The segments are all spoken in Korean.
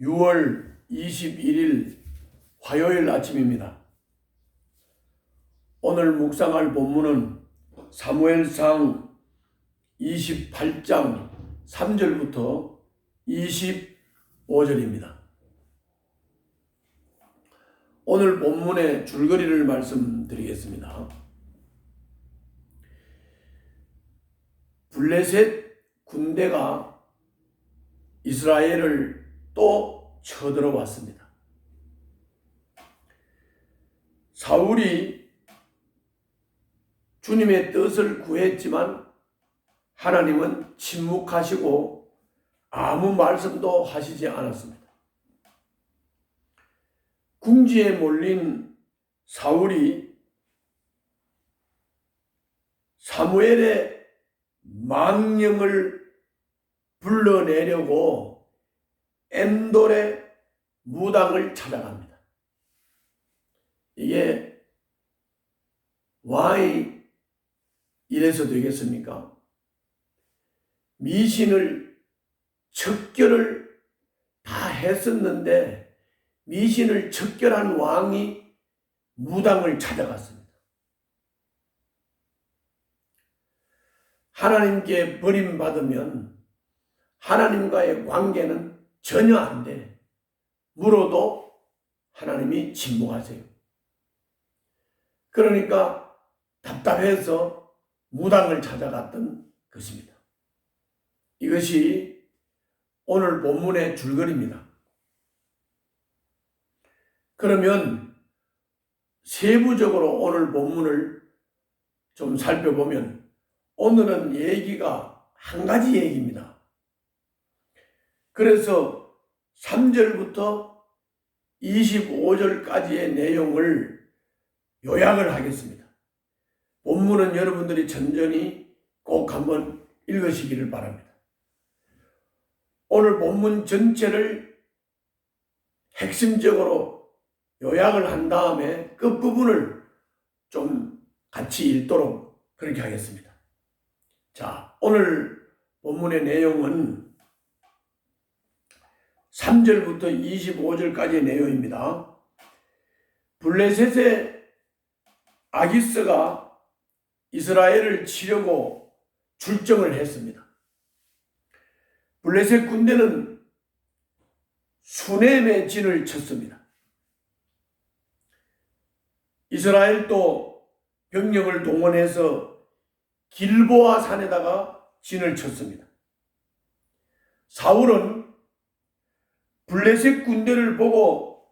6월 21일 화요일 아침입니다. 오늘 묵상할 본문은 사무엘상 28장 3절부터 25절입니다. 오늘 본문의 줄거리를 말씀드리겠습니다. 블레셋 군대가 이스라엘을 또 쳐들어왔습니다. 사울이 주님의 뜻을 구했지만 하나님은 침묵하시고 아무 말씀도 하시지 않았습니다. 궁지에 몰린 사울이 사무엘의 망령을 불러내려고 엔돌의 무당을 찾아갑니다. 이게 왕이 이래서 되겠습니까? 미신을 척결을 다 했었는데 미신을 척결한 왕이 무당을 찾아갔습니다. 하나님께 버림받으면 하나님과의 관계는 전혀 안 돼. 물어도 하나님이 침묵하세요. 그러니까 답답해서 무당을 찾아갔던 것입니다. 이것이 오늘 본문의 줄거리입니다. 그러면 세부적으로 오늘 본문을 좀 살펴보면 오늘은 얘기가 한 가지 얘기입니다. 그래서 3절부터 25절까지의 내용을 요약을 하겠습니다. 본문은 여러분들이 천천히 꼭 한번 읽으시기를 바랍니다. 오늘 본문 전체를 핵심적으로 요약을 한 다음에 끝부분을 좀 같이 읽도록 그렇게 하겠습니다. 자, 오늘 본문의 내용은 3절부터 25절까지의 내용입니다. 블레셋의 아기스가 이스라엘을 치려고 출정을 했습니다. 블레셋 군대는 수넴에 진을 쳤습니다. 이스라엘도 병력을 동원해서 길보아 산에다가 진을 쳤습니다. 사울은 블레셋 군대를 보고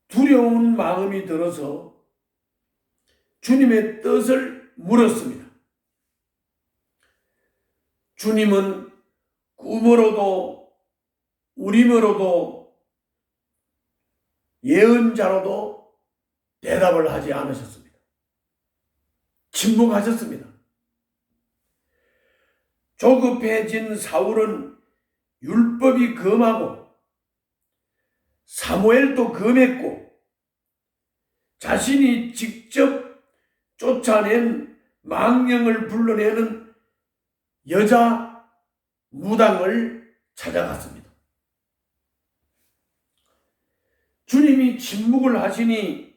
두려운 마음이 들어서 주님의 뜻을 물었습니다. 주님은 꿈으로도 우림으로도 예언자로도 대답을 하지 않으셨습니다. 침묵하셨습니다. 조급해진 사울은 율법이 금하고 사무엘도 금했고 자신이 직접 쫓아낸 망령을 불러내는 여자 무당을 찾아갔습니다. 주님이 침묵을 하시니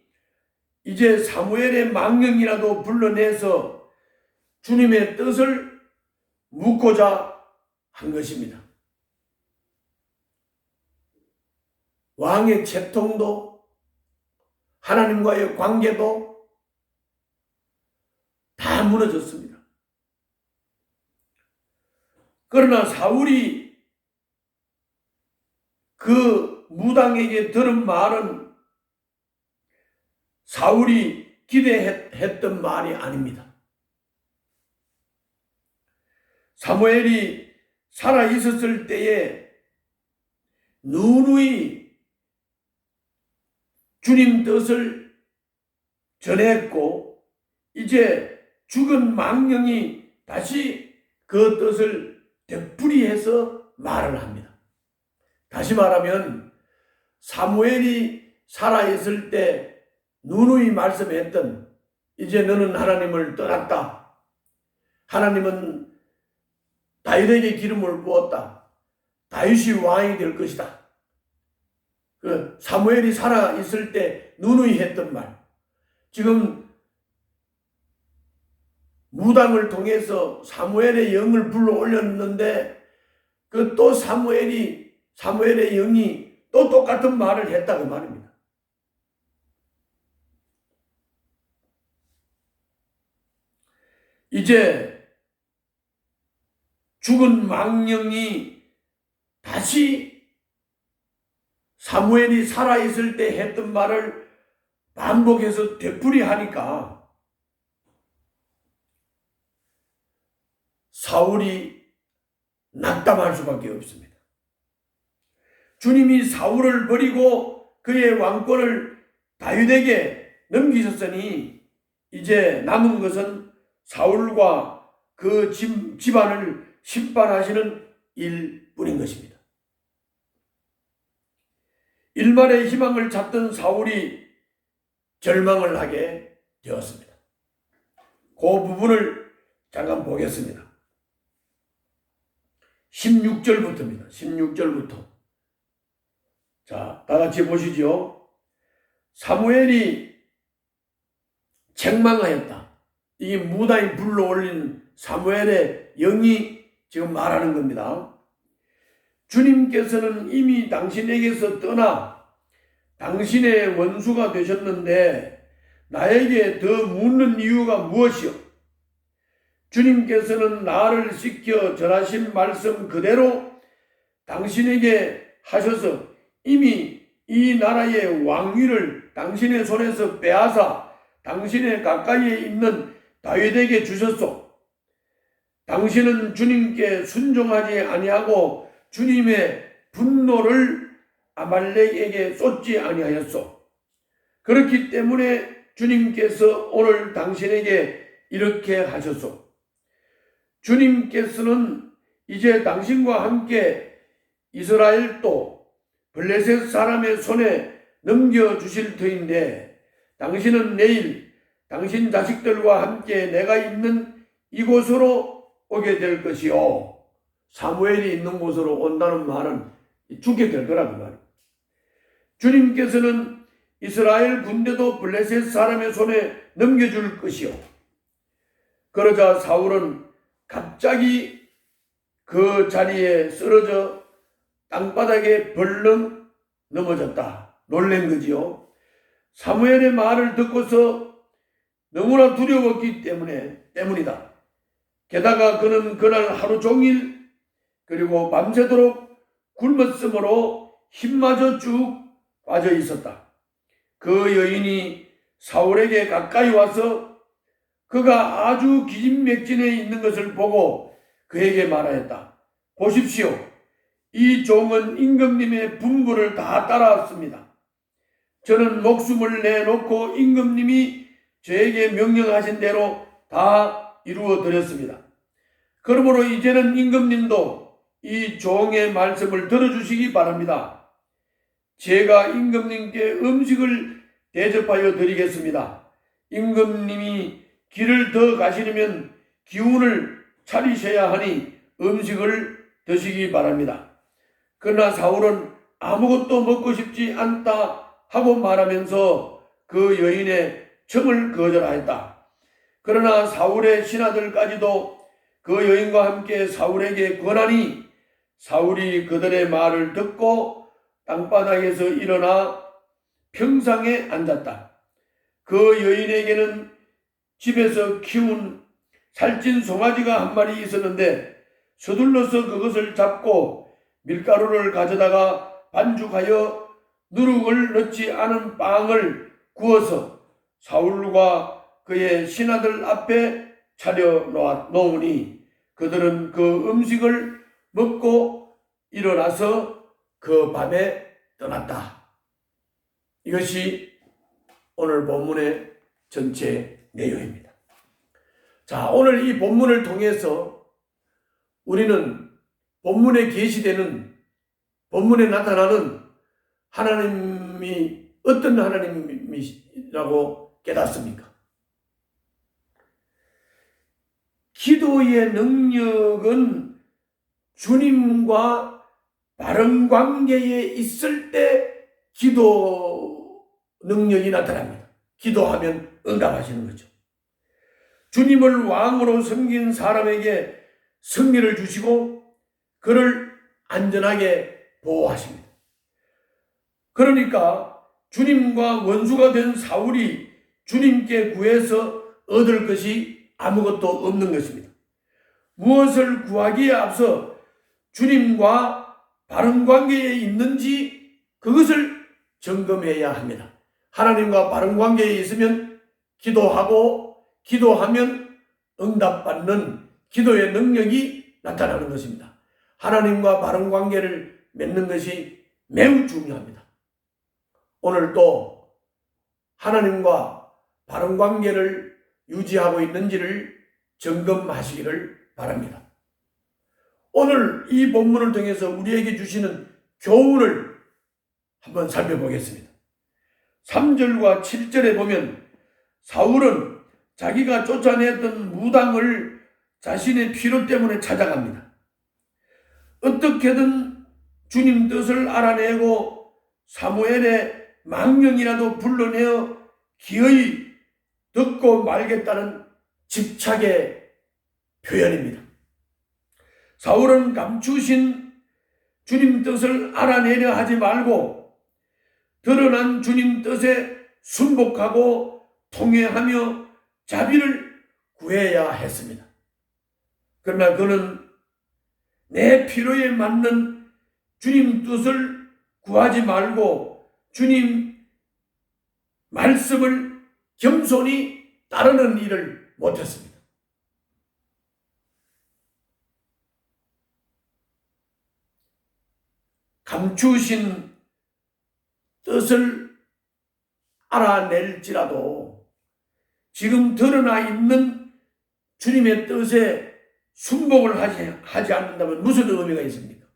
이제 사무엘의 망령이라도 불러내서 주님의 뜻을 묻고자 한 것입니다. 왕의 채통도 하나님과의 관계도 다 무너졌습니다. 그러나 사울이 그 무당에게 들은 말은 사울이 기대했던 말이 아닙니다. 사무엘이 살아있었을 때에 누누이 주님 뜻을 전했고 이제 죽은 망령이 다시 그 뜻을 되풀이해서 말을 합니다. 다시 말하면 사무엘이 살아있을 때 누누이 말씀했던 이제 너는 하나님을 떠났다. 하나님은 다윗에게 기름을 부었다. 다윗이 왕이 될 것이다. 그 사무엘이 살아 있을 때 누누이 했던 말, 지금 무당을 통해서 사무엘의 영을 불러 올렸는데 그 또 사무엘의 영이 또 똑같은 말을 했다고 말입니다. 이제 죽은 망령이 다시 사무엘이 살아있을 때 했던 말을 반복해서 되풀이하니까 사울이 낙담할 수밖에 없습니다. 주님이 사울을 버리고 그의 왕권을 다윗에게 넘기셨으니 이제 남은 것은 사울과 그 집안을 심판하시는 일뿐인 것입니다. 일말의 희망을 찾던 사울이 절망을 하게 되었습니다. 그 부분을 잠깐 보겠습니다. 16절부터입니다. 16절부터. 자, 다 같이 보시죠. 사무엘이 책망하였다. 이게 무당이 불러올린 사무엘의 영이 지금 말하는 겁니다. 주님께서는 이미 당신에게서 떠나 당신의 원수가 되셨는데 나에게 더 묻는 이유가 무엇이요? 주님께서는 나를 씻겨 전하신 말씀 그대로 당신에게 하셔서 이미 이 나라의 왕위를 당신의 손에서 빼앗아 당신의 가까이에 있는 다윗에게 주셨소. 당신은 주님께 순종하지 아니하고 주님의 분노를 아말렉에게 쏟지 아니하였소. 그렇기 때문에 주님께서 오늘 당신에게 이렇게 하셨소. 주님께서는 이제 당신과 함께 이스라엘도 블레셋 사람의 손에 넘겨주실 터인데 당신은 내일 당신 자식들과 함께 내가 있는 이곳으로 오게 될 것이요. 사무엘이 있는 곳으로 온다는 말은 죽게 될 거라고 말입니다. 주님께서는 이스라엘 군대도 블레셋 사람의 손에 넘겨줄 것이요. 그러자 사울은 갑자기 그 자리에 쓰러져 땅바닥에 벌렁 넘어졌다. 놀란 거지요. 사무엘의 말을 듣고서 너무나 두려웠기 때문이다. 게다가 그는 그날 하루 종일 그리고 밤새도록 굶었으므로 힘마저 쭉 빠져 있었다. 그 여인이 사울에게 가까이 와서 그가 아주 기진맥진해 있는 것을 보고 그에게 말하였다. 보십시오. 이 종은 임금님의 분부를 다 따라왔습니다. 저는 목숨을 내놓고 임금님이 저에게 명령하신 대로 다 이루어 드렸습니다. 그러므로 이제는 임금님도 이 종의 말씀을 들어주시기 바랍니다. 제가 임금님께 음식을 대접하여 드리겠습니다. 임금님이 길을 더 가시려면 기운을 차리셔야 하니 음식을 드시기 바랍니다. 그러나 사울은 아무것도 먹고 싶지 않다 하고 말하면서 그 여인의 청을 거절하였다. 그러나 사울의 신하들까지도 그 여인과 함께 사울에게 권하니 사울이 그들의 말을 듣고 땅바닥에서 일어나 평상에 앉았다. 그 여인에게는 집에서 키운 살찐 송아지가 한 마리 있었는데 서둘러서 그것을 잡고 밀가루를 가져다가 반죽하여 누룩을 넣지 않은 빵을 구워서 사울과 그의 신하들 앞에 차려 놓으니 그들은 그 음식을 먹고 일어나서 그 밤에 떠났다. 이것이 오늘 본문의 전체 내용입니다. 자, 오늘 이 본문을 통해서 우리는 본문에 계시되는, 본문에 나타나는 하나님이 어떤 하나님이라고 깨닫습니까? 기도의 능력은 주님과 바른 관계에 있을 때 기도 능력이 나타납니다. 기도하면 응답하시는 거죠. 주님을 왕으로 섬긴 사람에게 승리를 주시고 그를 안전하게 보호하십니다. 그러니까 주님과 원수가 된 사울이 주님께 구해서 얻을 것이 아무것도 없는 것입니다. 무엇을 구하기에 앞서 주님과 바른 관계에 있는지 그것을 점검해야 합니다. 하나님과 바른 관계에 있으면 기도하면 응답받는 기도의 능력이 나타나는 것입니다. 하나님과 바른 관계를 맺는 것이 매우 중요합니다. 오늘도 하나님과 바른 관계를 유지하고 있는지를 점검하시기를 바랍니다. 오늘 이 본문을 통해서 우리에게 주시는 교훈을 한번 살펴보겠습니다. 3절과 7절에 보면 사울은 자기가 쫓아냈던 무당을 자신의 피로 때문에 찾아갑니다. 어떻게든 주님 뜻을 알아내고 사무엘의 망령이라도 불러내어 기어이 듣고 말겠다는 집착의 표현입니다. 사울은 감추신 주님 뜻을 알아내려 하지 말고 드러난 주님 뜻에 순복하고 통회하며 자비를 구해야 했습니다. 그러나 그는 내 필요에 맞는 주님 뜻을 구하지 말고 주님 말씀을 겸손히 따르는 일을 못했습니다. 감추신 뜻을 알아낼지라도 지금 드러나 있는 주님의 뜻에 순복을 하지 않는다면 무슨 의미가 있습니까?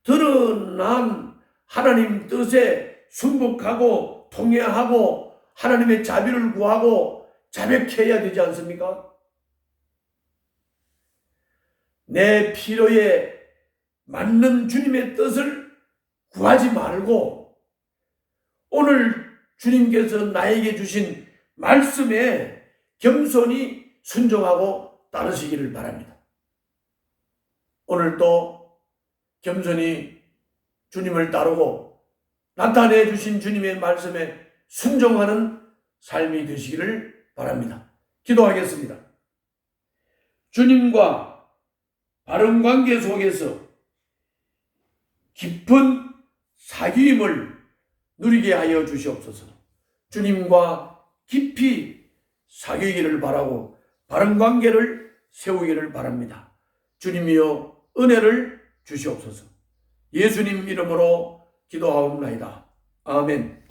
드러난 하나님 뜻에 순복하고 통회하고 하나님의 자비를 구하고 자백해야 되지 않습니까? 내 필요에 맞는 주님의 뜻을 구하지 말고 오늘 주님께서 나에게 주신 말씀에 겸손히 순종하고 따르시기를 바랍니다. 오늘도 겸손히 주님을 따르고 나타내 주신 주님의 말씀에 순종하는 삶이 되시기를 바랍니다. 기도하겠습니다. 주님과 바른 관계 속에서 깊은 사귐을 누리게 하여 주시옵소서. 주님과 깊이 사귀기를 바라고 바른 관계를 세우기를 바랍니다. 주님이여 은혜를 주시옵소서. 예수님 이름으로 기도하옵나이다. 아멘.